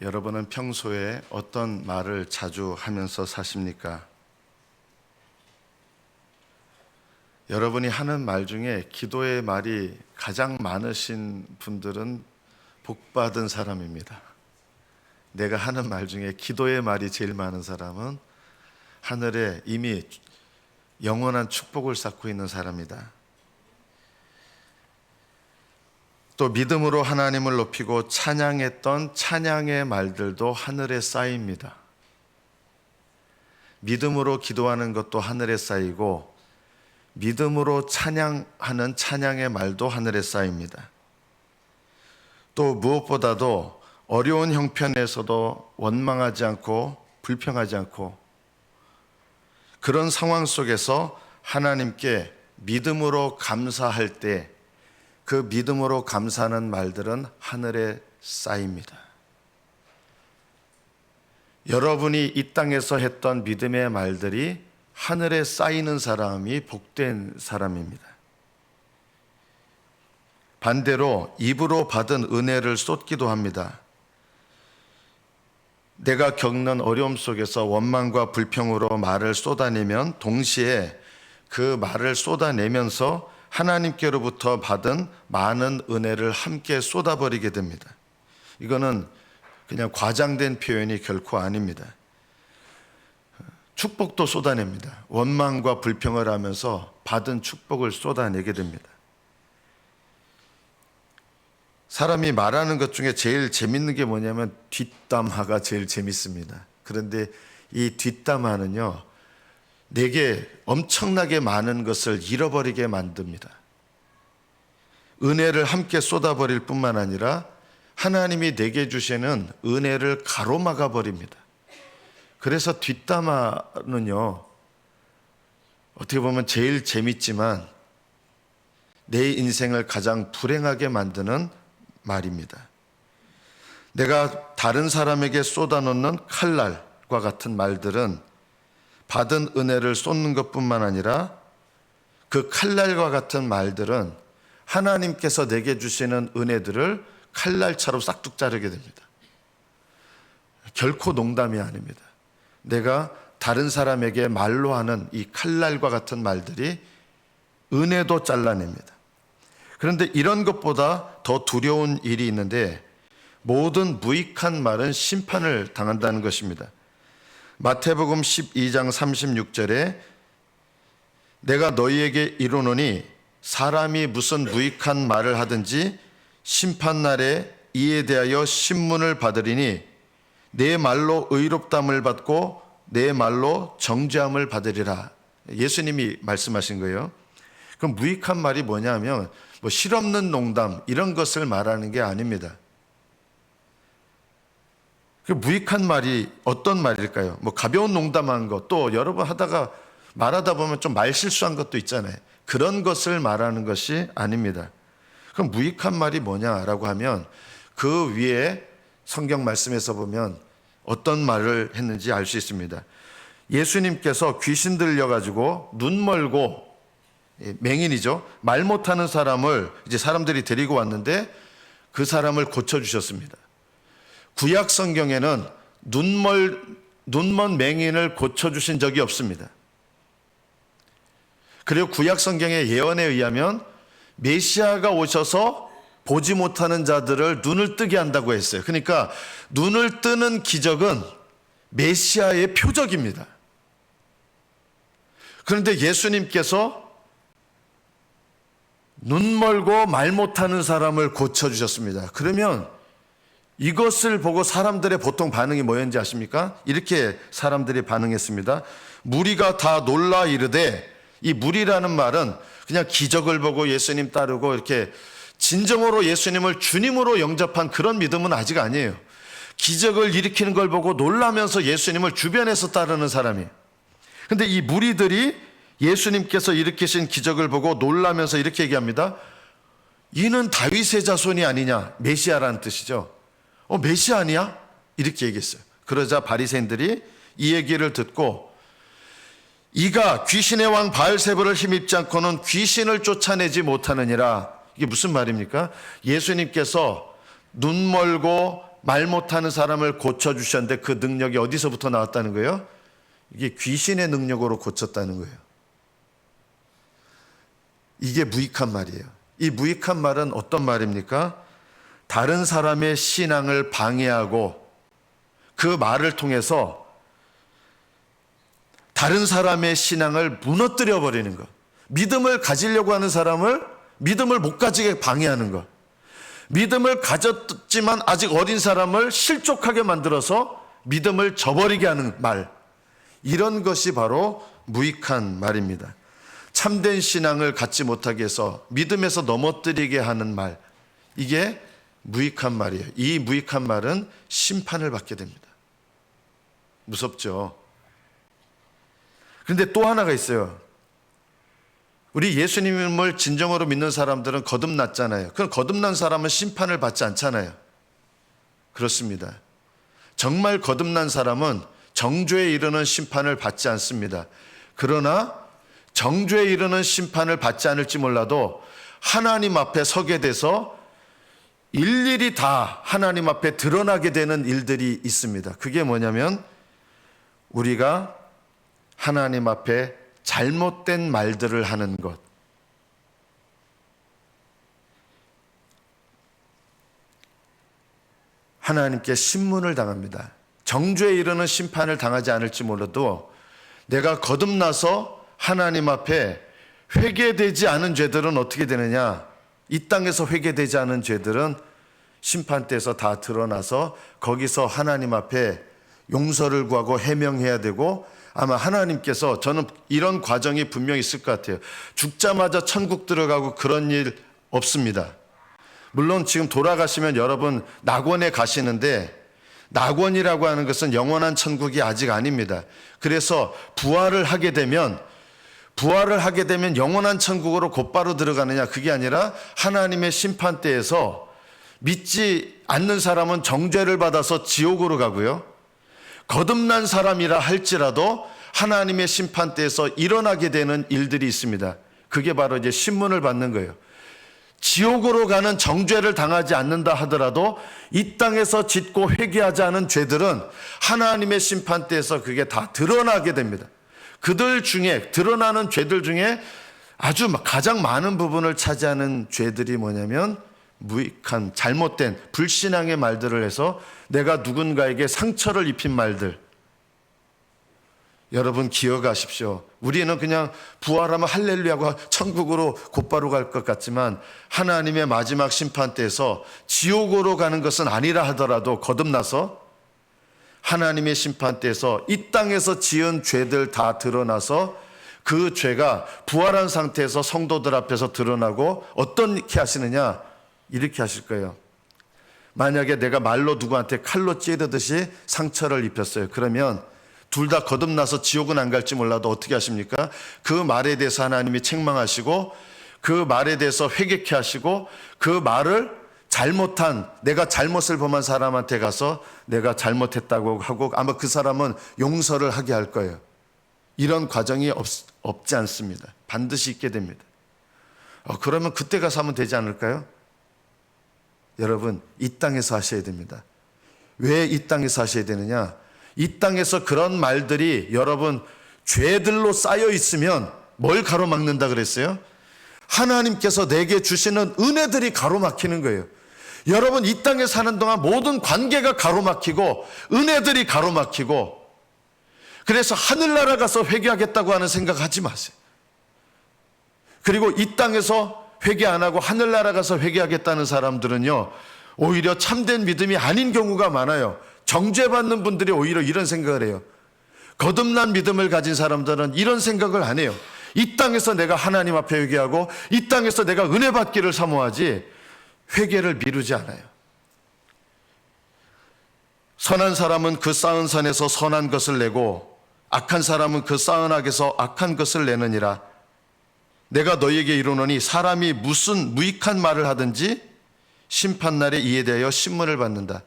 여러분은 평소에 어떤 말을 자주 하면서 사십니까? 여러분이 하는 말 중에 기도의 말이 가장 많으신 분들은 복받은 사람입니다. 내가 하는 말 중에 기도의 말이 제일 많은 사람은 하늘에 이미 영원한 축복을 쌓고 있는 사람이다. 또 믿음으로 하나님을 높이고 찬양했던 찬양의 말들도 하늘에 쌓입니다. 믿음으로 기도하는 것도 하늘에 쌓이고 믿음으로 찬양하는 찬양의 말도 하늘에 쌓입니다. 또 무엇보다도 어려운 형편에서도 원망하지 않고 불평하지 않고 그런 상황 속에서 하나님께 믿음으로 감사할 때 그 믿음으로 감사하는 말들은 하늘에 쌓입니다. 여러분이 이 땅에서 했던 믿음의 말들이 하늘에 쌓이는 사람이 복된 사람입니다. 반대로 입으로 받은 은혜를 쏟기도 합니다. 내가 겪는 어려움 속에서 원망과 불평으로 말을 쏟아내면 동시에 그 말을 쏟아내면서 하나님께로부터 받은 많은 은혜를 함께 쏟아버리게 됩니다. 이거는 그냥 과장된 표현이 결코 아닙니다. 축복도 쏟아냅니다. 원망과 불평을 하면서 받은 축복을 쏟아내게 됩니다. 사람이 말하는 것 중에 제일 재밌는 게 뭐냐면 뒷담화가 제일 재밌습니다. 그런데 이 뒷담화는요, 내게 엄청나게 많은 것을 잃어버리게 만듭니다. 은혜를 함께 쏟아버릴 뿐만 아니라 하나님이 내게 주시는 은혜를 가로막아 버립니다. 그래서 뒷담화는요, 어떻게 보면 제일 재밌지만 내 인생을 가장 불행하게 만드는 말입니다. 내가 다른 사람에게 쏟아놓는 칼날과 같은 말들은 받은 은혜를 쏟는 것뿐만 아니라 그 칼날과 같은 말들은 하나님께서 내게 주시는 은혜들을 칼날처럼 싹둑 자르게 됩니다. 결코 농담이 아닙니다. 내가 다른 사람에게 말로 하는 이 칼날과 같은 말들이 은혜도 잘라냅니다. 그런데 이런 것보다 더 두려운 일이 있는데 모든 무익한 말은 심판을 당한다는 것입니다. 마태복음 12장 36절에 내가 너희에게 이르노니 사람이 무슨 무익한 말을 하든지 심판날에 이에 대하여 신문을 받으리니 내 말로 의롭담을 받고 내 말로 정죄함을 받으리라. 예수님이 말씀하신 거예요. 그럼 무익한 말이 뭐냐면 뭐 실없는 농담 이런 것을 말하는 게 아닙니다. 그 무익한 말이 어떤 말일까요? 뭐 가벼운 농담한 것, 또 여러 번 하다가 말하다 보면 좀 말 실수한 것도 있잖아요. 그런 것을 말하는 것이 아닙니다. 그럼 무익한 말이 뭐냐라고 하면 그 위에 성경 말씀에서 보면 어떤 말을 했는지 알 수 있습니다. 예수님께서 귀신 들려가지고 눈 멀고 맹인이죠. 말 못하는 사람을 이제 사람들이 데리고 왔는데 그 사람을 고쳐주셨습니다. 구약 성경에는 눈먼 맹인을 고쳐주신 적이 없습니다. 그리고 구약 성경의 예언에 의하면 메시아가 오셔서 보지 못하는 자들을 눈을 뜨게 한다고 했어요. 그러니까 눈을 뜨는 기적은 메시아의 표적입니다. 그런데 예수님께서 눈 멀고 말 못하는 사람을 고쳐주셨습니다. 그러면 이것을 보고 사람들의 보통 반응이 뭐였는지 아십니까? 이렇게 사람들이 반응했습니다. 무리가 다 놀라 이르되, 이 무리라는 말은 그냥 기적을 보고 예수님 따르고 이렇게 진정으로 예수님을 주님으로 영접한 그런 믿음은 아직 아니에요. 기적을 일으키는 걸 보고 놀라면서 예수님을 주변에서 따르는 사람이에요. 근데 이 무리들이 예수님께서 일으키신 기적을 보고 놀라면서 이렇게 얘기합니다. 이는 다윗의 자손이 아니냐, 메시아라는 뜻이죠. 메시아 아니야? 이렇게 얘기했어요. 그러자 바리새인들이 이 얘기를 듣고 이가 귀신의 왕 바알세불을 힘입지 않고는 귀신을 쫓아내지 못하느니라. 이게 무슨 말입니까? 예수님께서 눈 멀고 말 못하는 사람을 고쳐주셨는데 그 능력이 어디서부터 나왔다는 거예요? 이게 귀신의 능력으로 고쳤다는 거예요. 이게 무익한 말이에요. 이 무익한 말은 어떤 말입니까? 다른 사람의 신앙을 방해하고 그 말을 통해서 다른 사람의 신앙을 무너뜨려 버리는 것. 믿음을 가지려고 하는 사람을 믿음을 못 가지게 방해하는 것. 믿음을 가졌지만 아직 어린 사람을 실족하게 만들어서 믿음을 저버리게 하는 말. 이런 것이 바로 무익한 말입니다. 참된 신앙을 갖지 못하게 해서 믿음에서 넘어뜨리게 하는 말. 이게 무익한 말이에요. 이 무익한 말은 심판을 받게 됩니다. 무섭죠? 그런데 또 하나가 있어요. 우리 예수님을 진정으로 믿는 사람들은 거듭났잖아요. 그럼 거듭난 사람은 심판을 받지 않잖아요. 그렇습니다. 정말 거듭난 사람은 정죄에 이르는 심판을 받지 않습니다. 그러나 정죄에 이르는 심판을 받지 않을지 몰라도 하나님 앞에 서게 돼서 일일이 다 하나님 앞에 드러나게 되는 일들이 있습니다. 그게 뭐냐면 우리가 하나님 앞에 잘못된 말들을 하는 것. 하나님께 신문을 당합니다. 정죄에 이르는 심판을 당하지 않을지 몰라도 내가 거듭나서 하나님 앞에 회개되지 않은 죄들은 어떻게 되느냐? 이 땅에서 회개되지 않은 죄들은 심판대에서 다 드러나서 거기서 하나님 앞에 용서를 구하고 해명해야 되고 아마 하나님께서 저는 이런 과정이 분명히 있을 것 같아요. 죽자마자 천국 들어가고 그런 일 없습니다. 물론 지금 돌아가시면 여러분 낙원에 가시는데 낙원이라고 하는 것은 영원한 천국이 아직 아닙니다. 그래서 부활을 하게 되면 영원한 천국으로 곧바로 들어가느냐 그게 아니라 하나님의 심판대에서 믿지 않는 사람은 정죄를 받아서 지옥으로 가고요. 거듭난 사람이라 할지라도 하나님의 심판대에서 일어나게 되는 일들이 있습니다. 그게 바로 이제 신문을 받는 거예요. 지옥으로 가는 정죄를 당하지 않는다 하더라도 이 땅에서 짓고 회개하지 않은 죄들은 하나님의 심판대에서 그게 다 드러나게 됩니다. 그들 중에 드러나는 죄들 중에 아주 가장 많은 부분을 차지하는 죄들이 뭐냐면 무익한 잘못된 불신앙의 말들을 해서 내가 누군가에게 상처를 입힌 말들. 여러분 기억하십시오. 우리는 그냥 부활하면 할렐루야고 천국으로 곧바로 갈 것 같지만 하나님의 마지막 심판대에서 지옥으로 가는 것은 아니라 하더라도 거듭나서 하나님의 심판대에서 이 땅에서 지은 죄들 다 드러나서 그 죄가 부활한 상태에서 성도들 앞에서 드러나고 어떻게 하시느냐? 이렇게 하실 거예요. 만약에 내가 말로 누구한테 칼로 찌르듯이 상처를 입혔어요. 그러면 둘 다 거듭나서 지옥은 안 갈지 몰라도 어떻게 하십니까? 그 말에 대해서 하나님이 책망하시고 그 말에 대해서 회개케 하시고 그 말을 잘못한 내가 잘못을 범한 사람한테 가서 내가 잘못했다고 하고 아마 그 사람은 용서를 하게 할 거예요. 이런 과정이 없지 않습니다. 반드시 있게 됩니다. 그러면 그때 가서 하면 되지 않을까요? 여러분 이 땅에서 하셔야 됩니다. 왜 이 땅에서 하셔야 되느냐? 이 땅에서 그런 말들이 여러분 죄들로 쌓여 있으면 뭘 가로막는다 그랬어요? 하나님께서 내게 주시는 은혜들이 가로막히는 거예요. 여러분 이 땅에 사는 동안 모든 관계가 가로막히고 은혜들이 가로막히고 그래서 하늘나라 가서 회개하겠다고 하는 생각하지 마세요. 그리고 이 땅에서 회개 안 하고 하늘나라 가서 회개하겠다는 사람들은요 오히려 참된 믿음이 아닌 경우가 많아요. 정죄받는 분들이 오히려 이런 생각을 해요. 거듭난 믿음을 가진 사람들은 이런 생각을 안 해요. 이 땅에서 내가 하나님 앞에 회개하고 이 땅에서 내가 은혜 받기를 사모하지 회개를 미루지 않아요. 선한 사람은 그 쌓은 산에서 선한 것을 내고 악한 사람은 그 쌓은 악에서 악한 것을 내느니라. 내가 너희에게 이르노니 사람이 무슨 무익한 말을 하든지 심판날에 이에 대하여 신문을 받는다.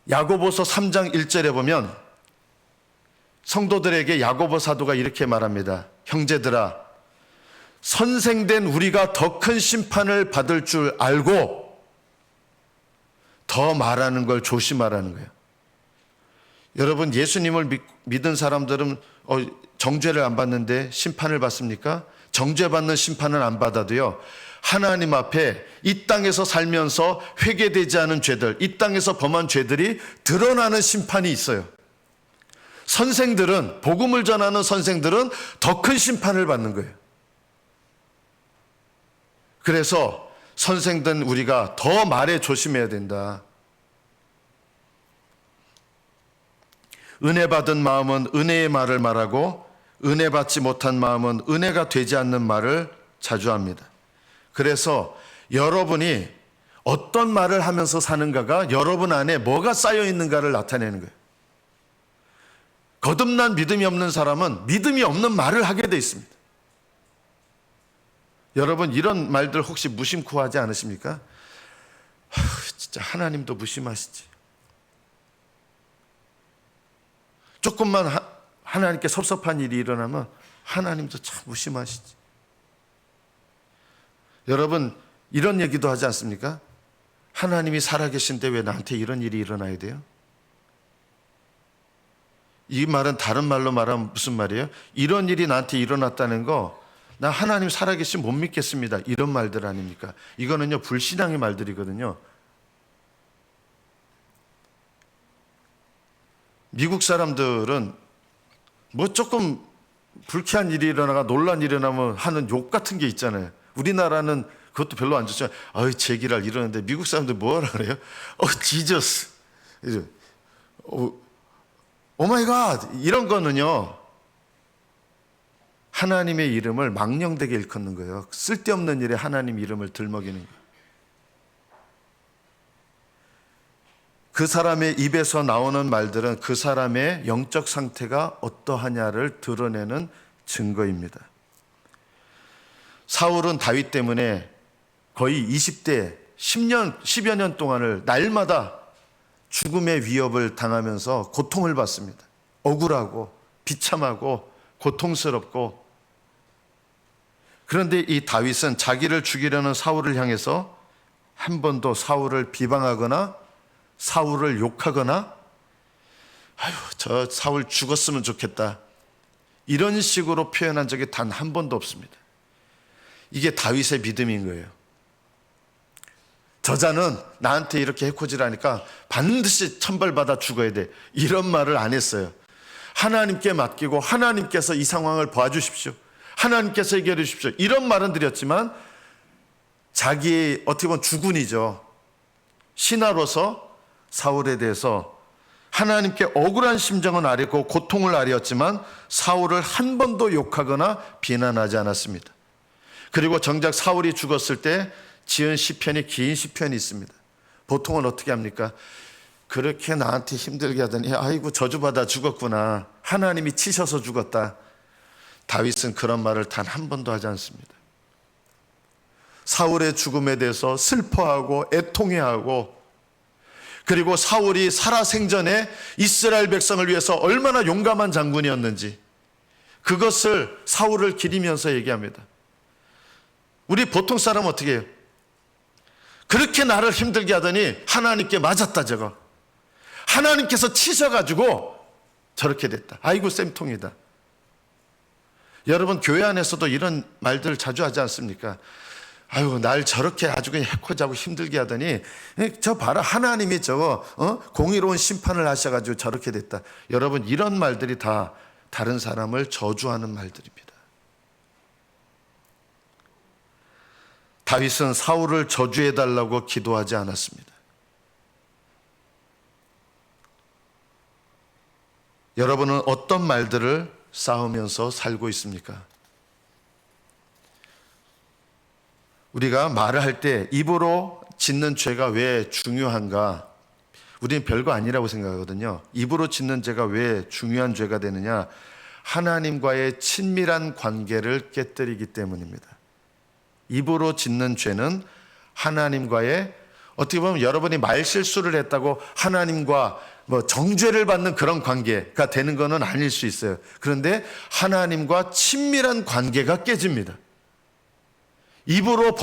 야고보서 3장 1절에 보면 성도들에게 야고보 사도가 이렇게 말합니다. 형제들아, 선생된 우리가 더 큰 심판을 받을 줄 알고 더 말하는 걸 조심하라는 거예요. 여러분, 예수님을 믿은 사람들은 정죄를 안 받는데 심판을 받습니까? 정죄받는 심판은 안 받아도요, 하나님 앞에 이 땅에서 살면서 회개되지 않은 죄들, 이 땅에서 범한 죄들이 드러나는 심판이 있어요. 선생들은, 복음을 전하는 선생들은 더 큰 심판을 받는 거예요. 그래서 선생된 우리가 더 말에 조심해야 된다. 은혜 받은 마음은 은혜의 말을 말하고 은혜 받지 못한 마음은 은혜가 되지 않는 말을 자주 합니다. 그래서 여러분이 어떤 말을 하면서 사는가가 여러분 안에 뭐가 쌓여 있는가를 나타내는 거예요. 거듭난 믿음이 없는 사람은 믿음이 없는 말을 하게 돼 있습니다. 여러분, 이런 말들 혹시 무심코 하지 않으십니까? 진짜 하나님도 무심하시지. 조금만 하나님께 섭섭한 일이 일어나면 하나님도 참 무심하시지. 여러분, 이런 얘기도 하지 않습니까? 하나님이 살아계신데 왜 나한테 이런 일이 일어나야 돼요? 이 말은 다른 말로 말하면 무슨 말이에요? 이런 일이 나한테 일어났다는 거, 나 하나님 살아계신 못 믿겠습니다. 이런 말들 아닙니까? 이거는요, 불신앙의 말들이거든요. 미국 사람들은 뭐 조금 불쾌한 일이 일어나가 논란 일어나면 하는 욕 같은 게 있잖아요. 우리나라는 그것도 별로 안 좋죠. 제기랄 이러는데 미국 사람들 뭐라 그래요? 지저스, 오 마이 갓, 이런 거는요, 하나님의 이름을 망령되게 일컫는 거예요. 쓸데없는 일에 하나님 이름을 들먹이는 거예요. 그 사람의 입에서 나오는 말들은 그 사람의 영적 상태가 어떠하냐를 드러내는 증거입니다. 사울은 다윗 때문에 거의 20대 10여 년 동안을 날마다 죽음의 위협을 당하면서 고통을 받습니다. 억울하고 비참하고 고통스럽고. 그런데 이 다윗은 자기를 죽이려는 사울을 향해서 한 번도 사울을 비방하거나 사울을 욕하거나 저 사울 죽었으면 좋겠다, 이런 식으로 표현한 적이 단 한 번도 없습니다. 이게 다윗의 믿음인 거예요. 저자는 나한테 이렇게 해코지라니까 반드시 천벌받아 죽어야 돼, 이런 말을 안 했어요. 하나님께 맡기고 하나님께서 이 상황을 봐주십시오, 하나님께서 해결해 주십시오, 이런 말은 드렸지만 자기의 어떻게 보면 주군이죠. 신하로서 사울에 대해서 하나님께 억울한 심정은 아렸고 고통을 아렸지만 사울을 한 번도 욕하거나 비난하지 않았습니다. 그리고 정작 사울이 죽었을 때 지은 시편이 긴 시편이 있습니다. 보통은 어떻게 합니까? 그렇게 나한테 힘들게 하더니 아이고 저주받아 죽었구나, 하나님이 치셔서 죽었다. 다윗은 그런 말을 단 한 번도 하지 않습니다. 사울의 죽음에 대해서 슬퍼하고 애통해하고, 그리고 사울이 살아생전에 이스라엘 백성을 위해서 얼마나 용감한 장군이었는지 그것을 사울을 기리면서 얘기합니다. 우리 보통 사람은 어떻게 해요? 그렇게 나를 힘들게 하더니 하나님께 맞았다, 저거 하나님께서 치셔가지고 저렇게 됐다, 아이고 쌤통이다. 여러분, 교회 안에서도 이런 말들 자주 하지 않습니까? 아유, 날 저렇게 아주 그냥 해코지하고 힘들게 하더니 저 봐라, 하나님이 저거 공의로운 심판을 하셔가지고 저렇게 됐다. 여러분, 이런 말들이 다 다른 사람을 저주하는 말들입니다. 다윗은 사울을 저주해달라고 기도하지 않았습니다. 여러분은 어떤 말들을 쌓으면서 살고 있습니까? 우리가 말을 할 때 입으로 짓는 죄가 왜 중요한가? 우리는 별거 아니라고 생각하거든요. 입으로 짓는 죄가 왜 중요한 죄가 되느냐? 하나님과의 친밀한 관계를 깨뜨리기 때문입니다. 입으로 짓는 죄는 하나님과의, 어떻게 보면 여러분이 말실수를 했다고 하나님과 정죄를 받는 그런 관계가 되는 것은 아닐 수 있어요. 그런데 하나님과 친밀한 관계가 깨집니다. 입으로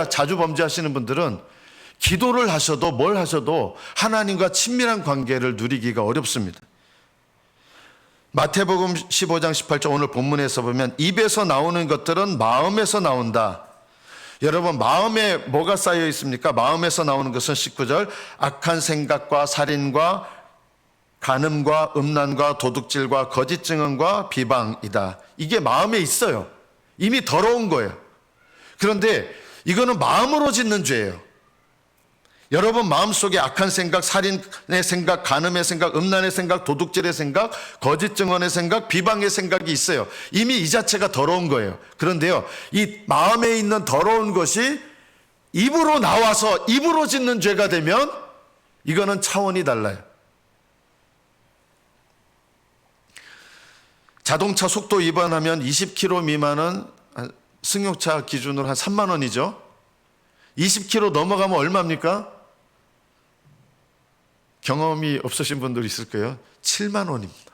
자주 범죄하시는 분들은 기도를 하셔도 뭘 하셔도 하나님과 친밀한 관계를 누리기가 어렵습니다. 마태복음 15장 18절 오늘 본문에서 보면 입에서 나오는 것들은 마음에서 나온다. 여러분, 마음에 뭐가 쌓여 있습니까? 마음에서 나오는 것은 19절 악한 생각과 살인과 간음과 음란과 도둑질과 거짓 증언과 비방이다. 이게 마음에 있어요. 이미 더러운 거예요. 그런데 이거는 마음으로 짓는 죄예요. 여러분 마음속에 악한 생각, 살인의 생각, 간음의 생각, 음란의 생각, 도둑질의 생각, 거짓 증언의 생각, 비방의 생각이 있어요. 이미 이 자체가 더러운 거예요. 그런데요, 이 마음에 있는 더러운 것이 입으로 나와서 입으로 짓는 죄가 되면 이거는 차원이 달라요. 자동차 속도 위반하면 20km 미만은 승용차 기준으로 한 3만 원이죠. 20km 넘어가면 얼마입니까? 경험이 없으신 분들 있을 거예요. 7만 원입니다.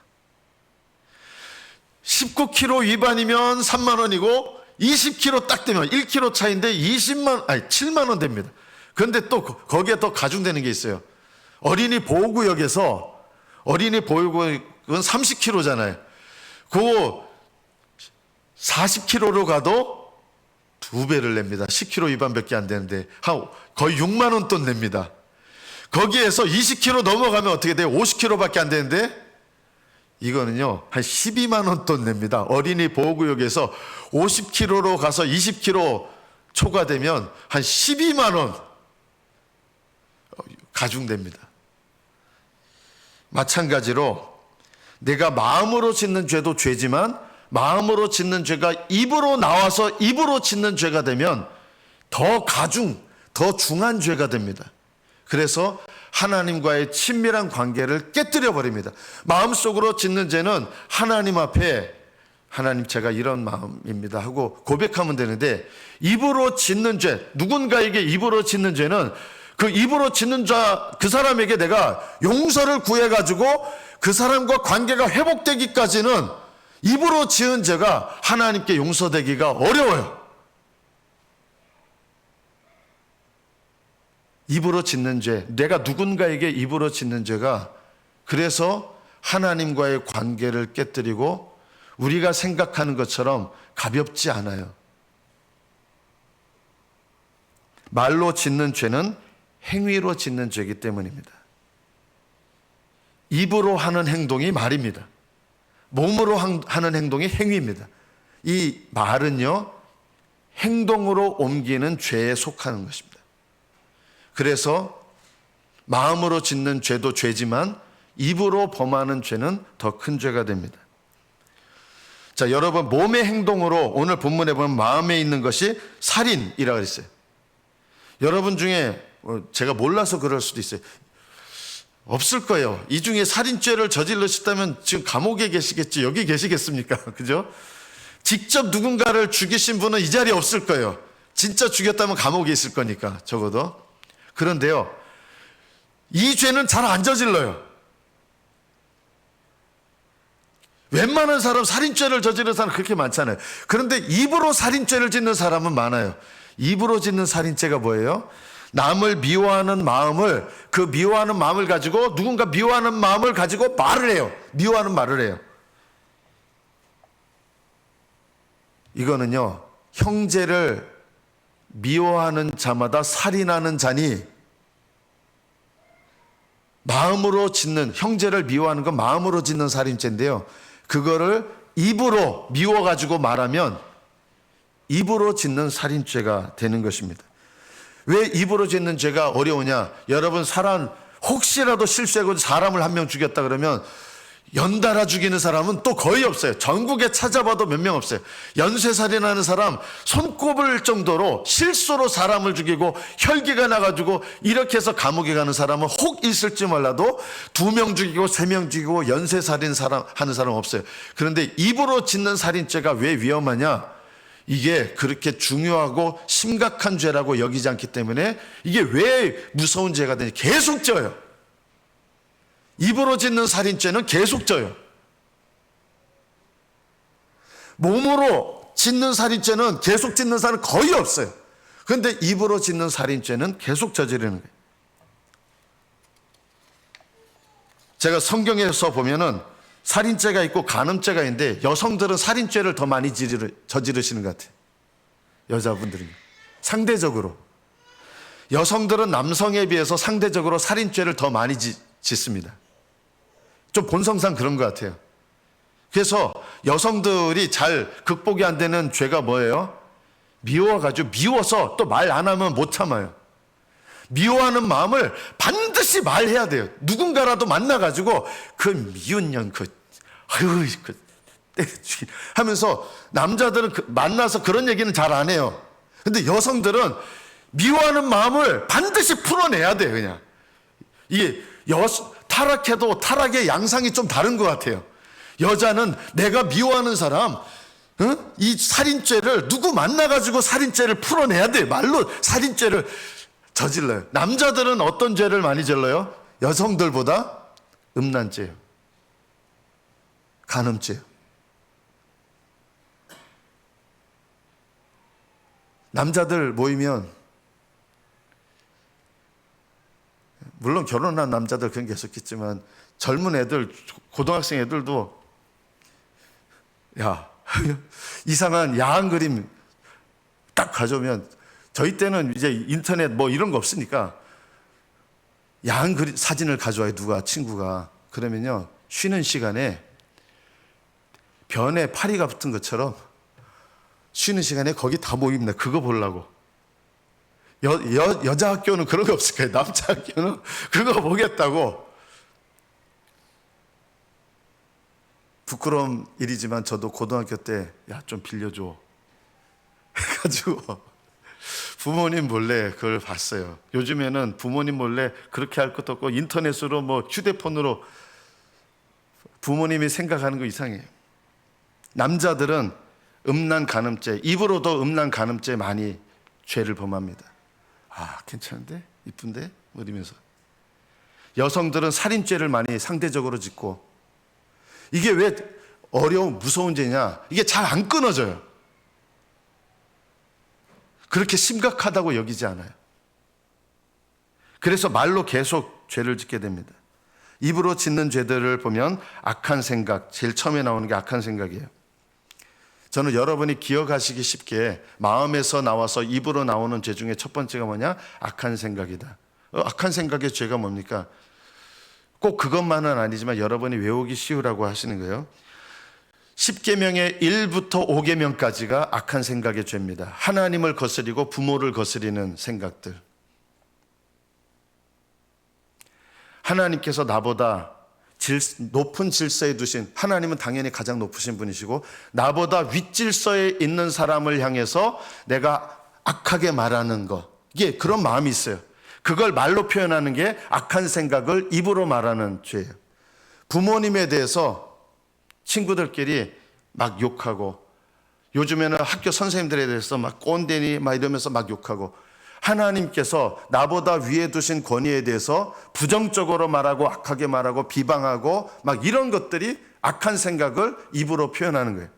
19km 위반이면 3만 원이고 20km 딱 되면 1km 차인데 7만 원 됩니다. 그런데 또 거기에 또 가중되는 게 있어요. 어린이 보호구역에서 어린이 보호구역은 30km잖아요. 그거 40km로 가도 2배를 냅니다. 10km 위반밖에 안 되는데 거의 6만 원 돈 냅니다. 거기에서 20km 넘어가면 어떻게 돼요? 50km밖에 안 되는데 이거는요 한 12만 원 돈 냅니다. 어린이 보호구역에서 50km로 가서 20km 초과되면 한 12만 원 가중됩니다. 마찬가지로 내가 마음으로 짓는 죄도 죄지만 마음으로 짓는 죄가 입으로 나와서 입으로 짓는 죄가 되면 더 더 중한 죄가 됩니다. 그래서 하나님과의 친밀한 관계를 깨뜨려 버립니다. 마음속으로 짓는 죄는 하나님 앞에 하나님 제가 이런 마음입니다 하고 고백하면 되는데, 입으로 짓는 죄, 누군가에게 입으로 짓는 죄는 그 입으로 짓는 자 그 사람에게 내가 용서를 구해 가지고 그 사람과 관계가 회복되기까지는 입으로 지은 죄가 하나님께 용서되기가 어려워요. 입으로 짓는 죄, 내가 누군가에게 입으로 짓는 죄가 그래서 하나님과의 관계를 깨뜨리고 우리가 생각하는 것처럼 가볍지 않아요. 말로 짓는 죄는 행위로 짓는 죄이기 때문입니다. 입으로 하는 행동이 말입니다. 몸으로 하는 행동이 행위입니다. 이 말은요, 행동으로 옮기는 죄에 속하는 것입니다. 그래서 마음으로 짓는 죄도 죄지만 입으로 범하는 죄는 더 큰 죄가 됩니다. 자, 여러분 몸의 행동으로 오늘 본문에 보면 마음에 있는 것이 살인이라고 했어요. 여러분 중에 제가 몰라서 그럴 수도 있어요. 없을 거예요. 이 중에 살인죄를 저질렀다면 지금 감옥에 계시겠지, 여기 계시겠습니까? 그죠? 직접 누군가를 죽이신 분은 이 자리에 없을 거예요. 진짜 죽였다면 감옥에 있을 거니까 적어도. 그런데요, 이 죄는 잘 안 저질러요. 웬만한 사람 살인죄를 저지른 사람 그렇게 많잖아요. 그런데 입으로 살인죄를 짓는 사람은 많아요. 입으로 짓는 살인죄가 뭐예요? 남을 미워하는 마음을, 그 미워하는 마음을 가지고 누군가 미워하는 마음을 가지고 말을 해요. 미워하는 말을 해요. 이거는요, 형제를 미워하는 자마다 살인하는 자니, 마음으로 짓는, 형제를 미워하는 건 마음으로 짓는 살인죄인데요, 그거를 입으로 미워가지고 말하면 입으로 짓는 살인죄가 되는 것입니다. 왜 입으로 짓는 죄가 어려우냐? 여러분, 혹시라도 실수하고 사람을 한 명 죽였다 그러면 연달아 죽이는 사람은 또 거의 없어요. 전국에 찾아봐도 몇 명 없어요. 연쇄살인하는 사람 손꼽을 정도로 실수로 사람을 죽이고 혈기가 나가지고 이렇게 해서 감옥에 가는 사람은 혹 있을지 몰라도 2명 죽이고 3명 죽이고 연쇄살인 하는 사람 없어요. 그런데 입으로 짓는 살인죄가 왜 위험하냐? 이게 그렇게 중요하고 심각한 죄라고 여기지 않기 때문에 이게 왜 무서운 죄가 되냐? 계속 져요. 입으로 짓는 살인죄는 계속 져요. 몸으로 짓는 살인죄는 계속 짓는 사람은 거의 없어요. 그런데 입으로 짓는 살인죄는 계속 저지르는 거예요. 제가 성경에서 보면은 살인죄가 있고 간음죄가 있는데 여성들은 살인죄를 더 많이 저지르시는 것 같아요. 여자분들은 상대적으로 여성들은 남성에 비해서 상대적으로 살인죄를 더 많이 짓습니다. 좀 본성상 그런 것 같아요. 그래서 여성들이 잘 극복이 안 되는 죄가 뭐예요? 미워가지고 미워서 또 말 안 하면 못 참아요. 미워하는 마음을 반드시 말해야 돼요. 누군가라도 만나가지고 그 미운 년 아유 때려주기 하면서 남자들은 만나서 그런 얘기는 잘 안 해요. 근데 여성들은 미워하는 마음을 반드시 풀어내야 돼요. 그냥 이게 타락해도 타락의 양상이 좀 다른 것 같아요. 여자는 내가 미워하는 사람, 이 살인죄를 누구 만나가지고 살인죄를 풀어내야 돼. 말로 살인죄를 저질러요. 남자들은 어떤 죄를 많이 질러요? 여성들보다 음란죄요, 간음죄요. 남자들 모이면, 물론 결혼한 남자들 그런 게 있었겠지만 젊은 애들, 고등학생 애들도 야 이상한 야한 그림 딱 가져오면, 저희 때는 이제 인터넷 뭐 이런 거 없으니까 야한 그림 사진을 가져와요. 친구가. 그러면요, 쉬는 시간에 변에 파리가 붙은 것처럼 쉬는 시간에 거기 다 모입니다. 그거 보려고. 여자 학교는 그런 거 없을 거예요. 남자 학교는 그거 보겠다고. 부끄러운 일이지만 저도 고등학교 때 야 좀 빌려줘 해가지고 부모님 몰래 그걸 봤어요. 요즘에는 부모님 몰래 그렇게 할 것도 없고 인터넷으로 뭐 휴대폰으로 부모님이 생각하는 거 이상해요. 남자들은 음란 간음죄, 입으로도 음란 간음죄 많이 죄를 범합니다. 아 괜찮은데? 이쁜데? 뭐 이러면서. 여성들은 살인죄를 많이 상대적으로 짓고. 이게 왜 어려운 무서운 죄냐? 이게 잘 안 끊어져요. 그렇게 심각하다고 여기지 않아요. 그래서 말로 계속 죄를 짓게 됩니다. 입으로 짓는 죄들을 보면 악한 생각, 제일 처음에 나오는 게 악한 생각이에요. 저는 여러분이 기억하시기 쉽게 마음에서 나와서 입으로 나오는 죄 중에 첫 번째가 뭐냐? 악한 생각이다. 악한 생각의 죄가 뭡니까? 꼭 그것만은 아니지만 여러분이 외우기 쉬우라고 하시는 거예요. 10계명의 1부터 5계명까지가 악한 생각의 죄입니다. 하나님을 거스리고 부모를 거스리는 생각들. 하나님께서 나보다 높은 질서에 두신, 하나님은 당연히 가장 높으신 분이시고 나보다 윗질서에 있는 사람을 향해서 내가 악하게 말하는 것, 이게 그런 마음이 있어요. 그걸 말로 표현하는 게 악한 생각을 입으로 말하는 죄예요. 부모님에 대해서 친구들끼리 막 욕하고, 요즘에는 학교 선생님들에 대해서 막 꼰대니 막 이러면서 막 욕하고, 하나님께서 나보다 위에 두신 권위에 대해서 부정적으로 말하고 악하게 말하고 비방하고 막 이런 것들이 악한 생각을 입으로 표현하는 거예요.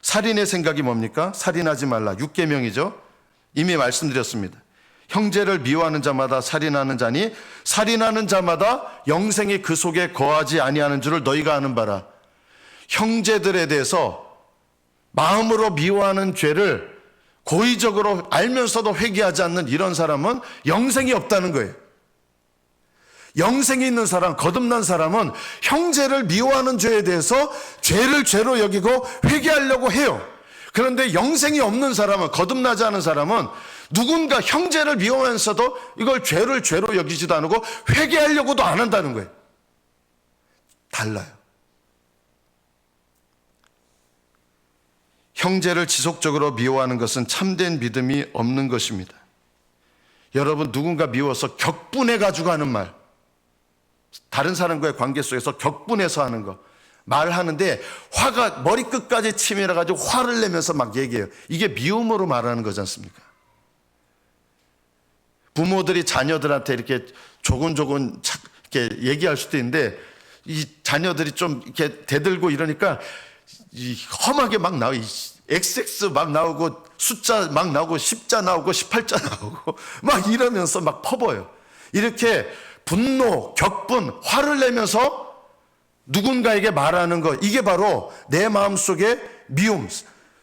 살인의 생각이 뭡니까? 살인하지 말라. 6계명이죠. 이미 말씀드렸습니다. 형제를 미워하는 자마다 살인하는 자니 살인하는 자마다 영생이 그 속에 거하지 아니하는 줄을 너희가 아는 바라. 형제들에 대해서 마음으로 미워하는 죄를 고의적으로 알면서도 회개하지 않는 이런 사람은 영생이 없다는 거예요. 영생이 있는 사람, 거듭난 사람은 형제를 미워하는 죄에 대해서 죄를 죄로 여기고 회개하려고 해요. 그런데 영생이 없는 사람은, 거듭나지 않은 사람은 누군가 형제를 미워하면서도 이걸 죄를 죄로 여기지도 않고 회개하려고도 안 한다는 거예요. 달라요. 형제를 지속적으로 미워하는 것은 참된 믿음이 없는 것입니다. 여러분, 누군가 미워서 격분해가지고 하는 말, 다른 사람과의 관계 속에서 격분해서 하는 거, 말하는데 화가 머리끝까지 치밀어가지고 화를 내면서 막 얘기해요. 이게 미움으로 말하는 거지 않습니까? 부모들이 자녀들한테 이렇게 조곤조곤 이렇게 얘기할 수도 있는데 이 자녀들이 좀 이렇게 대들고 이러니까 이 험하게 막 나오고 XX 막 나오고 숫자 막 나오고 십자 나오고 18자 나오고 막 이러면서 막 퍼버요. 이렇게 분노, 격분, 화를 내면서 누군가에게 말하는 것, 이게 바로 내 마음속에 미움,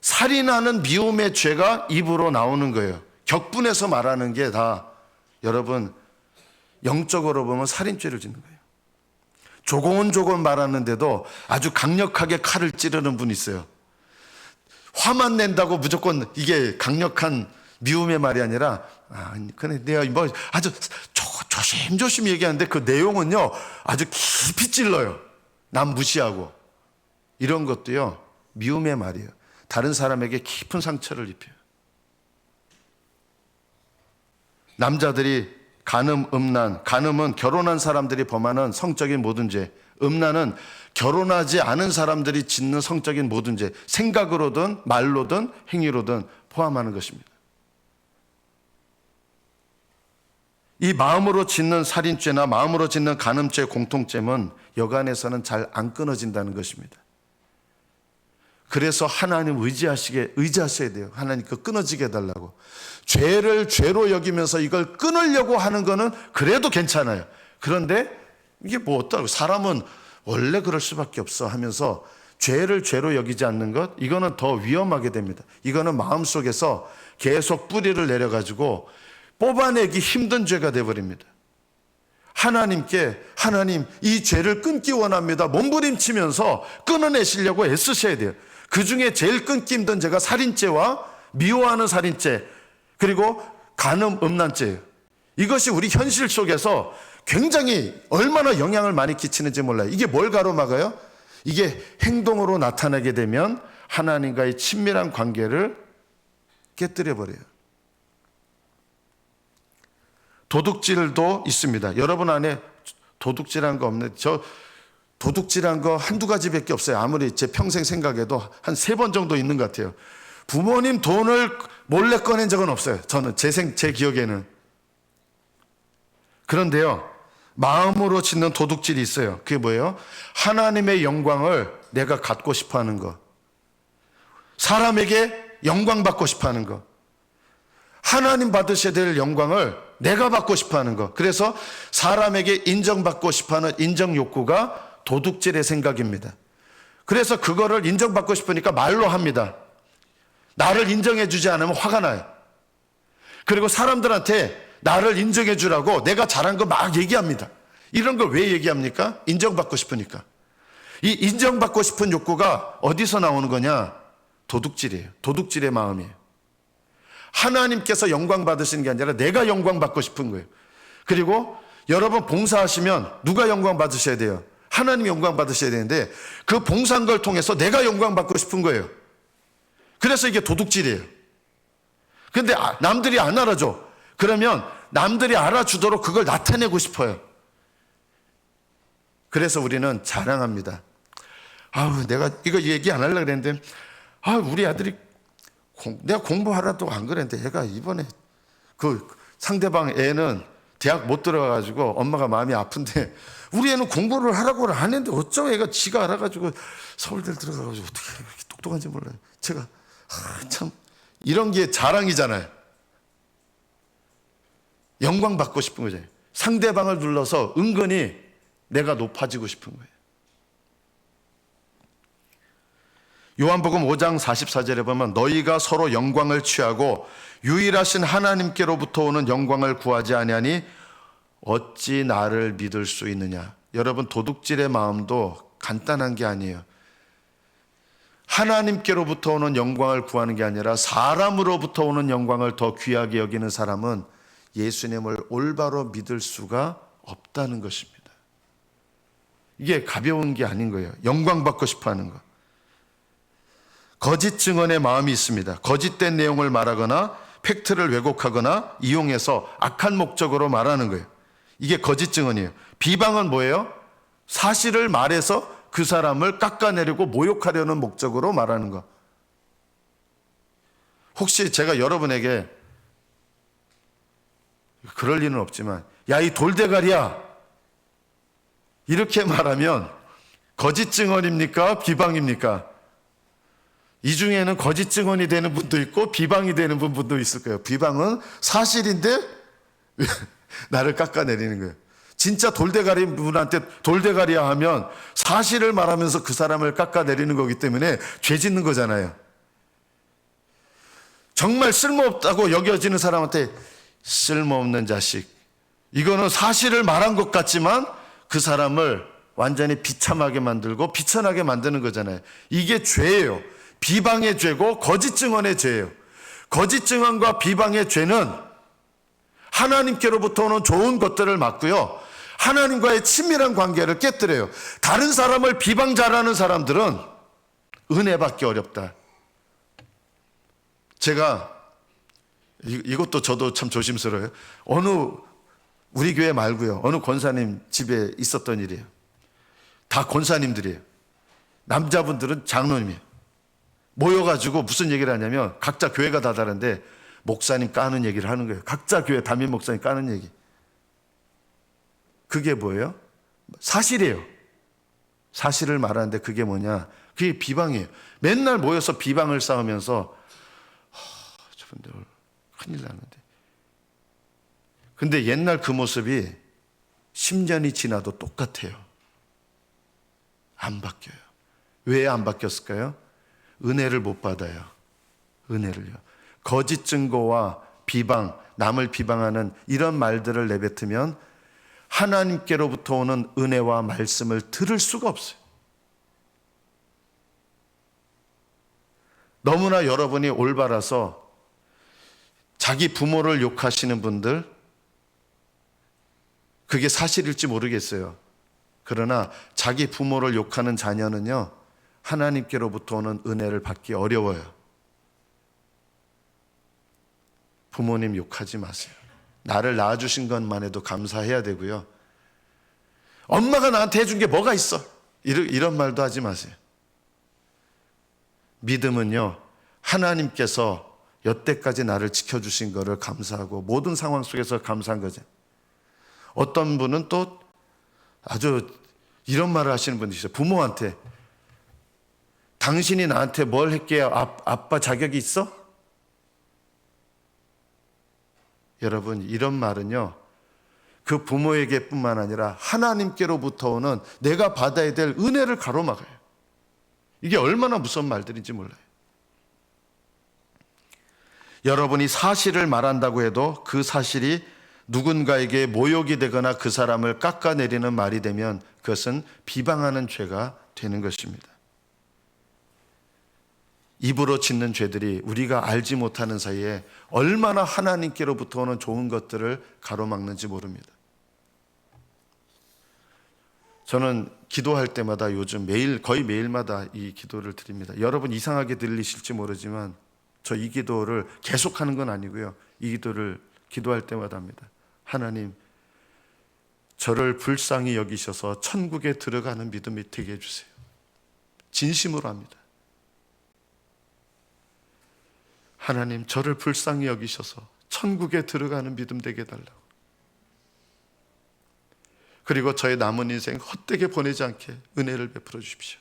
살인하는 미움의 죄가 입으로 나오는 거예요. 격분해서 말하는 게 다 여러분 영적으로 보면 살인죄를 짓는 거예요. 조곤조곤 말하는데도 아주 강력하게 칼을 찌르는 분이 있어요. 화만 낸다고 무조건 이게 강력한 미움의 말이 아니라, 근데 내가 뭐 아주 조심조심 얘기하는데 그 내용은요 아주 깊이 찔러요. 남 무시하고. 이런 것도요 미움의 말이에요. 다른 사람에게 깊은 상처를 입혀요. 남자들이 간음, 음란, 간음은 결혼한 사람들이 범하는 성적인 모든 죄, 음란은 결혼하지 않은 사람들이 짓는 성적인 모든 죄, 생각으로든 말로든 행위로든 포함하는 것입니다. 이 마음으로 짓는 살인죄나 마음으로 짓는 간음죄 공통점은 여간에서는 잘 안 끊어진다는 것입니다. 그래서 하나님 의지하셔야 돼요. 하나님 그 끊어지게 해달라고. 죄를 죄로 여기면서 이걸 끊으려고 하는 거는 그래도 괜찮아요. 그런데 이게 뭐 어떠라고, 사람은 원래 그럴 수밖에 없어 하면서 죄를 죄로 여기지 않는 것, 이거는 더 위험하게 됩니다. 이거는 마음속에서 계속 뿌리를 내려가지고 뽑아내기 힘든 죄가 돼버립니다. 하나님께 하나님 이 죄를 끊기 원합니다 몸부림치면서 끊어내시려고 애쓰셔야 돼요. 그 중에 제일 끊기 힘든 죄가 살인죄와 미워하는 살인죄, 그리고 간음, 음란죄예요. 이것이 우리 현실 속에서 굉장히 얼마나 영향을 많이 끼치는지 몰라요. 이게 뭘 가로막아요? 이게 행동으로 나타나게 되면 하나님과의 친밀한 관계를 깨뜨려버려요. 도둑질도 있습니다. 여러분 안에 도둑질한 거 없네? 저 도둑질한 거 한두 가지밖에 없어요. 아무리 제 평생 생각해도 한 3번 정도 있는 것 같아요. 부모님 돈을 몰래 꺼낸 적은 없어요. 저는 제 기억에는. 그런데요, 마음으로 짓는 도둑질이 있어요. 그게 뭐예요? 하나님의 영광을 내가 갖고 싶어 하는 거. 사람에게 영광 받고 싶어 하는 거. 하나님 받으셔야 될 영광을 내가 받고 싶어 하는 거. 그래서 사람에게 인정받고 싶어 하는 인정 욕구가 도둑질의 생각입니다. 그래서 그거를 인정받고 싶으니까 말로 합니다. 나를 인정해 주지 않으면 화가 나요. 그리고 사람들한테 나를 인정해 주라고 내가 잘한 거 막 얘기합니다. 이런 걸 왜 얘기합니까? 인정받고 싶으니까. 이 인정받고 싶은 욕구가 어디서 나오는 거냐? 도둑질이에요. 도둑질의 마음이에요. 하나님께서 영광 받으시는 게 아니라 내가 영광 받고 싶은 거예요. 그리고 여러분 봉사하시면 누가 영광 받으셔야 돼요? 하나님 영광 받으셔야 되는데 그 봉사한 걸 통해서 내가 영광 받고 싶은 거예요. 그래서 이게 도둑질이에요. 그런데 남들이 안 알아줘. 그러면 남들이 알아주도록 그걸 나타내고 싶어요. 그래서 우리는 자랑합니다. 내가 이거 얘기 안 하려고 그랬는데 우리 아들이 내가 공부하라도 안 그랬는데 얘가 이번에 그 상대방 애는 대학 못 들어가가지고 엄마가 마음이 아픈데 우리 애는 공부를 하라고 안 했는데 어쩌면 애가 지가 알아가지고 서울대를 들어가가지고 어떻게 이렇게 똑똑한지 몰라요. 제가 참 이런 게 자랑이잖아요. 영광 받고 싶은 거죠. 상대방을 눌러서 은근히 내가 높아지고 싶은 거예요. 요한복음 5장 44절에 보면 너희가 서로 영광을 취하고 유일하신 하나님께로부터 오는 영광을 구하지 아니하니 어찌 나를 믿을 수 있느냐. 여러분 도둑질의 마음도 간단한 게 아니에요. 하나님께로부터 오는 영광을 구하는 게 아니라 사람으로부터 오는 영광을 더 귀하게 여기는 사람은 예수님을 올바로 믿을 수가 없다는 것입니다. 이게 가벼운 게 아닌 거예요. 영광 받고 싶어 하는 거. 거짓 증언의 마음이 있습니다. 거짓된 내용을 말하거나 팩트를 왜곡하거나 이용해서 악한 목적으로 말하는 거예요. 이게 거짓 증언이에요. 비방은 뭐예요? 사실을 말해서 그 사람을 깎아내리고 모욕하려는 목적으로 말하는 거. 혹시 제가 여러분에게 그럴 리는 없지만 야, 이 돌대가리야 이렇게 말하면 거짓 증언입니까? 비방입니까? 이 중에는 거짓 증언이 되는 분도 있고 비방이 되는 분도 있을 거예요. 비방은 사실인데 나를 깎아내리는 거예요. 진짜 돌대가리 분한테 돌대가리야 하면 사실을 말하면서 그 사람을 깎아내리는 거기 때문에 죄 짓는 거잖아요. 정말 쓸모없다고 여겨지는 사람한테 쓸모없는 자식, 이거는 사실을 말한 것 같지만 그 사람을 완전히 비참하게 만들고 비천하게 만드는 거잖아요. 이게 죄예요. 비방의 죄고 거짓 증언의 죄예요. 거짓 증언과 비방의 죄는 하나님께로부터 오는 좋은 것들을 막고요, 하나님과의 친밀한 관계를 깨뜨려요. 다른 사람을 비방 잘하는 사람들은 은혜 받기 어렵다. 제가 이것도 저도 참 조심스러워요. 우리 교회 말고요, 어느 권사님 집에 있었던 일이에요. 다 권사님들이에요. 남자분들은 장로님이에요. 모여가지고 무슨 얘기를 하냐면 각자 교회가 다 다른데 목사님 까는 얘기를 하는 거예요. 각자 교회 담임 목사님 까는 얘기. 그게 뭐예요? 사실이에요. 사실을 말하는데 그게 뭐냐? 그게 비방이에요. 맨날 모여서 비방을 쌓으면서 저분들 큰일 나는데. 근데 옛날 그 모습이 10년이 지나도 똑같아요. 안 바뀌어요. 왜 안 바뀌었을까요? 은혜를 못 받아요. 은혜를요. 거짓 증거와 비방, 남을 비방하는 이런 말들을 내뱉으면 하나님께로부터 오는 은혜와 말씀을 들을 수가 없어요. 너무나 여러분이 올바라서 자기 부모를 욕하시는 분들, 그게 사실일지 모르겠어요. 그러나 자기 부모를 욕하는 자녀는요, 하나님께로부터 오는 은혜를 받기 어려워요. 부모님 욕하지 마세요. 나를 낳아주신 것만 해도 감사해야 되고요. 엄마가 나한테 해준 게 뭐가 있어? 이런 말도 하지 마세요. 믿음은요, 하나님께서 여태까지 나를 지켜주신 것을 감사하고 모든 상황 속에서 감사한 거죠. 어떤 분은 또 아주 이런 말을 하시는 분도 있어요. 부모한테 당신이 나한테 뭘 했게요? 아빠 자격이 있어? 여러분, 이런 말은요, 그 부모에게 뿐만 아니라 하나님께로부터 오는 내가 받아야 될 은혜를 가로막아요. 이게 얼마나 무서운 말들인지 몰라요. 여러분이 사실을 말한다고 해도 그 사실이 누군가에게 모욕이 되거나 그 사람을 깎아내리는 말이 되면 그것은 비방하는 죄가 되는 것입니다. 입으로 짓는 죄들이 우리가 알지 못하는 사이에 얼마나 하나님께로부터 오는 좋은 것들을 가로막는지 모릅니다. 저는 기도할 때마다 요즘 거의 매일마다 이 기도를 드립니다. 여러분 이상하게 들리실지 모르지만 저 이 기도를 계속하는 건 아니고요, 이 기도를 기도할 때마다 합니다. 하나님, 저를 불쌍히 여기셔서 천국에 들어가는 믿음이 되게 해주세요. 진심으로 합니다. 하나님, 저를 불쌍히 여기셔서 천국에 들어가는 믿음 되게 해달라고. 그리고 저의 남은 인생 헛되게 보내지 않게 은혜를 베풀어 주십시오.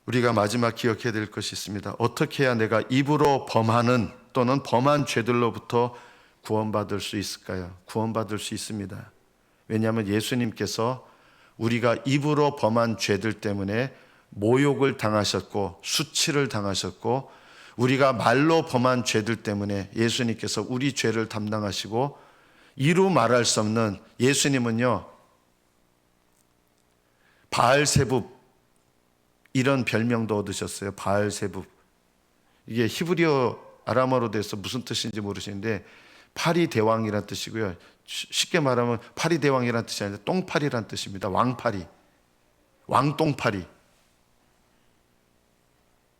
우리가 마지막 기억해야 될 것이 있습니다. 어떻게 해야 내가 입으로 범하는 또는 범한 죄들로부터 구원받을 수 있을까요? 구원받을 수 있습니다. 왜냐하면 예수님께서 우리가 입으로 범한 죄들 때문에 모욕을 당하셨고 수치를 당하셨고, 우리가 말로 범한 죄들 때문에 예수님께서 우리 죄를 담당하시고, 이루 말할 수 없는 예수님은요, 바알세붑 이런 별명도 얻으셨어요. 바알세붑. 이게 히브리어 아람어로 돼서 무슨 뜻인지 모르시는데 파리 대왕이란 뜻이고요. 쉽게 말하면 파리 대왕이란 뜻이 아니라 똥파리란 뜻입니다. 왕파리, 왕똥파리.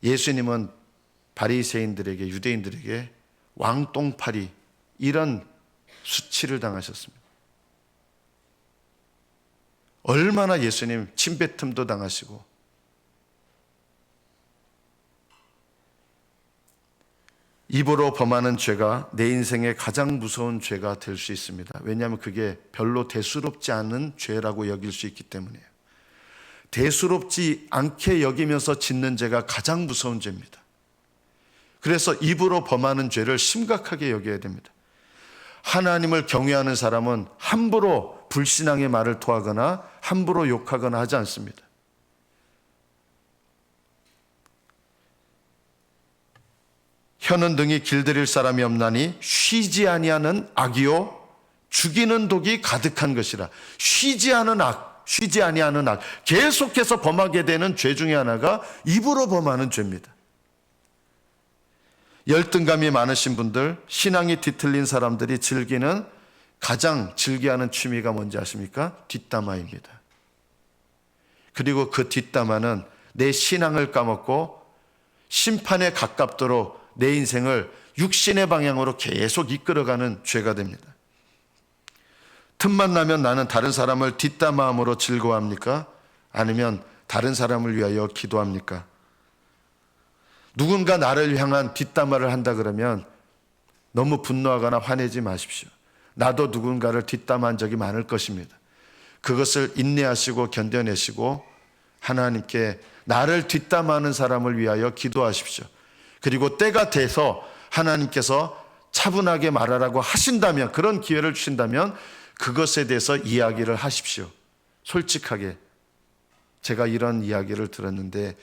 예수님은 바리새인들에게, 유대인들에게 왕똥파리 이런 수치를 당하셨습니다. 얼마나 예수님 침뱉음도 당하시고, 입으로 범하는 죄가 내 인생의 가장 무서운 죄가 될 수 있습니다. 왜냐하면 그게 별로 대수롭지 않은 죄라고 여길 수 있기 때문이에요. 대수롭지 않게 여기면서 짓는 죄가 가장 무서운 죄입니다. 그래서 입으로 범하는 죄를 심각하게 여겨야 됩니다. 하나님을 경외하는 사람은 함부로 불신앙의 말을 토하거나 함부로 욕하거나 하지 않습니다. 혀는 등이 길들일 사람이 없나니 쉬지 아니하는 악이요 죽이는 독이 가득한 것이라. 쉬지 아니하는 악, 계속해서 범하게 되는 죄 중에 하나가 입으로 범하는 죄입니다. 열등감이 많으신 분들, 신앙이 뒤틀린 사람들이 가장 즐겨하는 취미가 뭔지 아십니까? 뒷담화입니다. 그리고 그 뒷담화는 내 신앙을 까먹고 심판에 가깝도록 내 인생을 육신의 방향으로 계속 이끌어가는 죄가 됩니다. 틈만 나면 나는 다른 사람을 뒷담화함으로 즐거워합니까? 아니면 다른 사람을 위하여 기도합니까? 누군가 나를 향한 뒷담화를 한다 그러면 너무 분노하거나 화내지 마십시오. 나도 누군가를 뒷담화한 적이 많을 것입니다. 그것을 인내하시고 견뎌내시고 하나님께 나를 뒷담화하는 사람을 위하여 기도하십시오. 그리고 때가 돼서 하나님께서 차분하게 말하라고 하신다면, 그런 기회를 주신다면 그것에 대해서 이야기를 하십시오. 솔직하게 제가 이런 이야기를 들었는데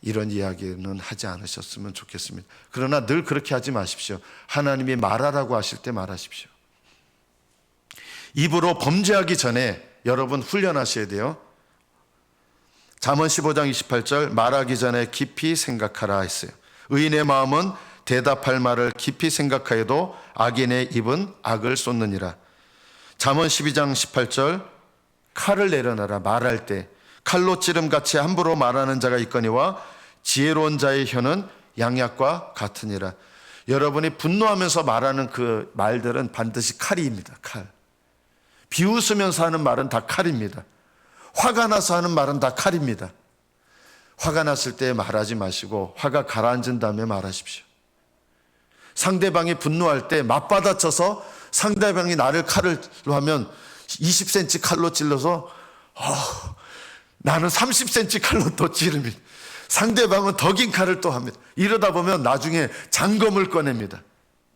이런 이야기는 하지 않으셨으면 좋겠습니다. 그러나 늘 그렇게 하지 마십시오. 하나님이 말하라고 하실 때 말하십시오. 입으로 범죄하기 전에 여러분 훈련하셔야 돼요. 잠언 15장 28절 말하기 전에 깊이 생각하라 했어요. 의인의 마음은 대답할 말을 깊이 생각하여도 악인의 입은 악을 쏟느니라. 잠언 12장 18절 칼을 내려놔라. 말할 때 칼로 찌름같이 함부로 말하는 자가 있거니와 지혜로운 자의 혀는 양약과 같으니라. 여러분이 분노하면서 말하는 그 말들은 반드시 칼입니다. 칼. 비웃으면서 하는 말은 다 칼입니다. 화가 나서 하는 말은 다 칼입니다. 화가 났을 때 말하지 마시고 화가 가라앉은 다음에 말하십시오. 상대방이 분노할 때 맞받아쳐서 상대방이 나를 칼로 하면 20cm 칼로 찔러서 나는 30cm 칼로 또 찌릅니다. 상대방은 더 긴 칼을 또 합니다. 이러다 보면 나중에 장검을 꺼냅니다.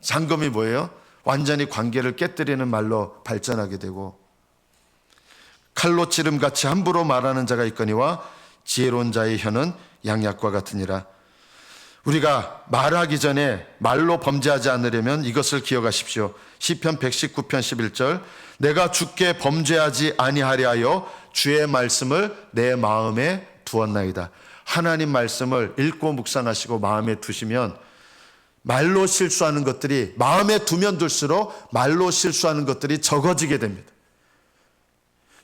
장검이 뭐예요? 완전히 관계를 깨뜨리는 말로 발전하게 되고, 칼로 찌름같이 함부로 말하는 자가 있거니와 지혜로운 자의 혀는 양약과 같으니라. 우리가 말하기 전에 말로 범죄하지 않으려면 이것을 기억하십시오. 시편 119편 11절 내가 주께 범죄하지 아니하려 하여 주의 말씀을 내 마음에 두었나이다. 하나님 말씀을 읽고 묵상하시고 마음에 두시면 말로 실수하는 것들이, 마음에 두면 둘수록 말로 실수하는 것들이 적어지게 됩니다.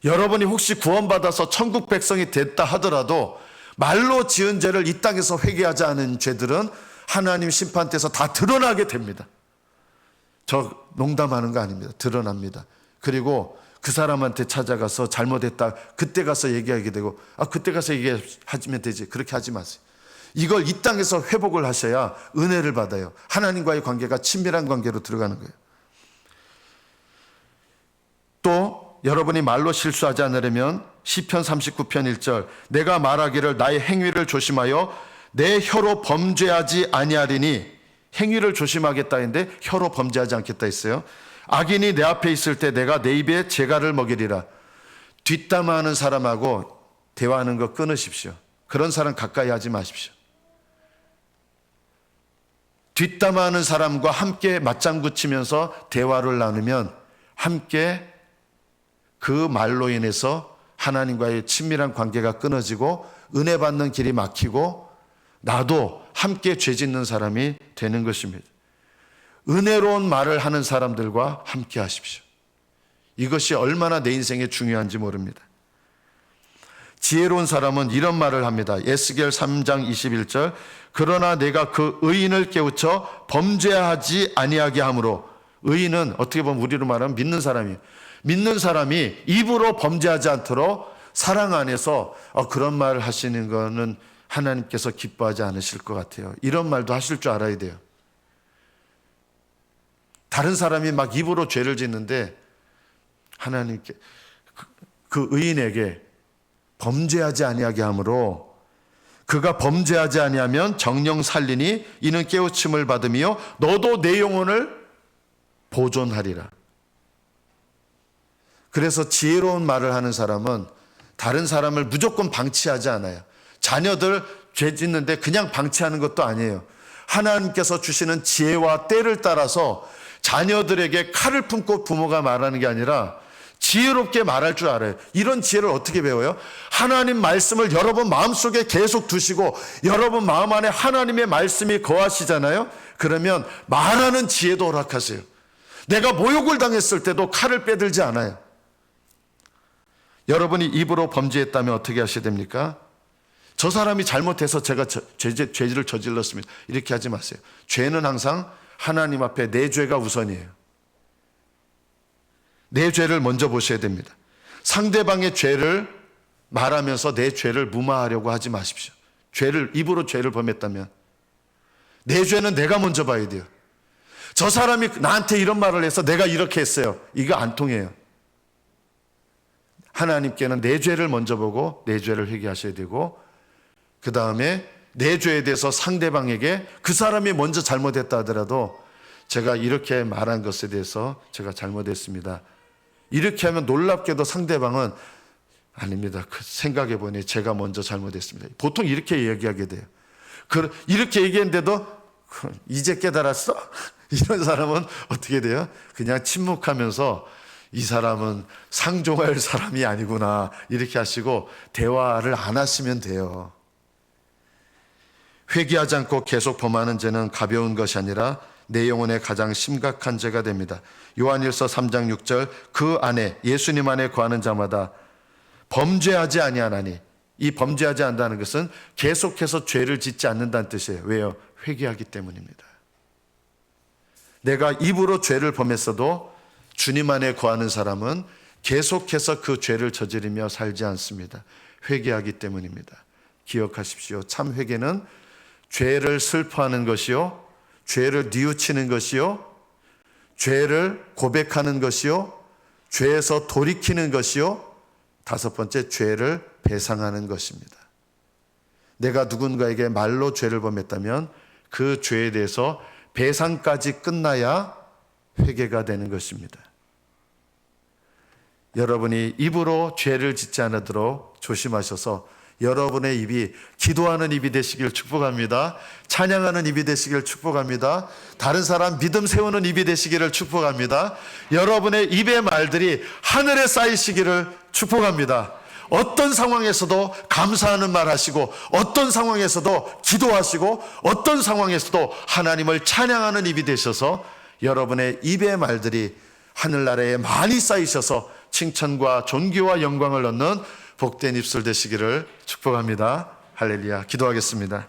여러분이 혹시 구원받아서 천국 백성이 됐다 하더라도 말로 지은 죄를 이 땅에서 회개하지 않은 죄들은 하나님 심판대에서 다 드러나게 됩니다. 저 농담하는 거 아닙니다. 드러납니다. 그리고 그 사람한테 찾아가서 잘못했다, 그때 가서 얘기하게 되고, 그때 가서 얘기하면 되지, 그렇게 하지 마세요. 이걸 이 땅에서 회복을 하셔야 은혜를 받아요. 하나님과의 관계가 친밀한 관계로 들어가는 거예요. 또 여러분이 말로 실수하지 않으려면 시편 39편 1절 내가 말하기를 나의 행위를 조심하여 내 혀로 범죄하지 아니하리니, 행위를 조심하겠다 했는데 혀로 범죄하지 않겠다 했어요. 악인이 내 앞에 있을 때 내가 내 입에 재갈을 먹이리라. 뒷담화하는 사람하고 대화하는 거 끊으십시오. 그런 사람 가까이 하지 마십시오. 뒷담화하는 사람과 함께 맞장구 치면서 대화를 나누면 함께 그 말로 인해서 하나님과의 친밀한 관계가 끊어지고 은혜 받는 길이 막히고 나도 함께 죄 짓는 사람이 되는 것입니다. 은혜로운 말을 하는 사람들과 함께 하십시오. 이것이 얼마나 내 인생에 중요한지 모릅니다. 지혜로운 사람은 이런 말을 합니다. 에스겔 3장 21절 그러나 내가 그 의인을 깨우쳐 범죄하지 아니하게 함으로, 의인은 어떻게 보면 우리로 말하면 믿는 사람이에요. 믿는 사람이 입으로 범죄하지 않도록 사랑 안에서 그런 말을 하시는 거는 하나님께서 기뻐하지 않으실 것 같아요. 이런 말도 하실 줄 알아야 돼요. 다른 사람이 막 입으로 죄를 짓는데 하나님께 그 의인에게 범죄하지 아니하게 하므로 그가 범죄하지 아니하면 정령 살리니 이는 깨우침을 받으며 너도 내 영혼을 보존하리라. 그래서 지혜로운 말을 하는 사람은 다른 사람을 무조건 방치하지 않아요. 자녀들 죄 짓는데 그냥 방치하는 것도 아니에요. 하나님께서 주시는 지혜와 때를 따라서 자녀들에게 칼을 품고 부모가 말하는 게 아니라 지혜롭게 말할 줄 알아요. 이런 지혜를 어떻게 배워요? 하나님 말씀을 여러분 마음속에 계속 두시고 여러분 마음 안에 하나님의 말씀이 거하시잖아요. 그러면 말하는 지혜도 허락하세요. 내가 모욕을 당했을 때도 칼을 빼들지 않아요. 여러분이 입으로 범죄했다면 어떻게 하셔야 됩니까? 저 사람이 잘못해서 제가 죄를 저질렀습니다. 이렇게 하지 마세요. 죄는 항상 하나님 앞에 내 죄가 우선이에요. 내 죄를 먼저 보셔야 됩니다. 상대방의 죄를 말하면서 내 죄를 무마하려고 하지 마십시오. 입으로 죄를 범했다면 내 죄는 내가 먼저 봐야 돼요. 저 사람이 나한테 이런 말을 해서 내가 이렇게 했어요. 이거 안 통해요. 하나님께는 내 죄를 먼저 보고 내 죄를 회개하셔야 되고, 그 다음에 내 죄에 대해서 상대방에게 그 사람이 먼저 잘못했다 하더라도 제가 이렇게 말한 것에 대해서 제가 잘못했습니다. 이렇게 하면 놀랍게도 상대방은 아닙니다. 생각해보니 제가 먼저 잘못했습니다. 보통 이렇게 얘기하게 돼요. 이렇게 얘기했는데도 이제 깨달았어? 이런 사람은 어떻게 돼요? 그냥 침묵하면서 이 사람은 상종할 사람이 아니구나 이렇게 하시고 대화를 안 하시면 돼요. 회개하지 않고 계속 범하는 죄는 가벼운 것이 아니라 내 영혼의 가장 심각한 죄가 됩니다. 요한일서 3장 6절 그 안에 예수님 안에 거하는 자마다 범죄하지 아니하나니, 이 범죄하지 않는다는 것은 계속해서 죄를 짓지 않는다는 뜻이에요. 왜요? 회개하기 때문입니다. 내가 입으로 죄를 범했어도 주님 안에 거하는 사람은 계속해서 그 죄를 저지르며 살지 않습니다. 회개하기 때문입니다. 기억하십시오. 참 회개는 죄를 슬퍼하는 것이요, 죄를 뉘우치는 것이요, 죄를 고백하는 것이요, 죄에서 돌이키는 것이요, 다섯 번째 죄를 배상하는 것입니다. 내가 누군가에게 말로 죄를 범했다면 그 죄에 대해서 배상까지 끝나야 회개가 되는 것입니다. 여러분이 입으로 죄를 짓지 않도록 조심하셔서 여러분의 입이 기도하는 입이 되시길 축복합니다. 찬양하는 입이 되시길 축복합니다. 다른 사람 믿음 세우는 입이 되시기를 축복합니다. 여러분의 입의 말들이 하늘에 쌓이시기를 축복합니다. 어떤 상황에서도 감사하는 말 하시고, 어떤 상황에서도 기도하시고, 어떤 상황에서도 하나님을 찬양하는 입이 되셔서 여러분의 입의 말들이 하늘나라에 많이 쌓이셔서 칭찬과 존귀와 영광을 얻는 복된 입술 되시기를 축복합니다. 할렐루야. 기도하겠습니다.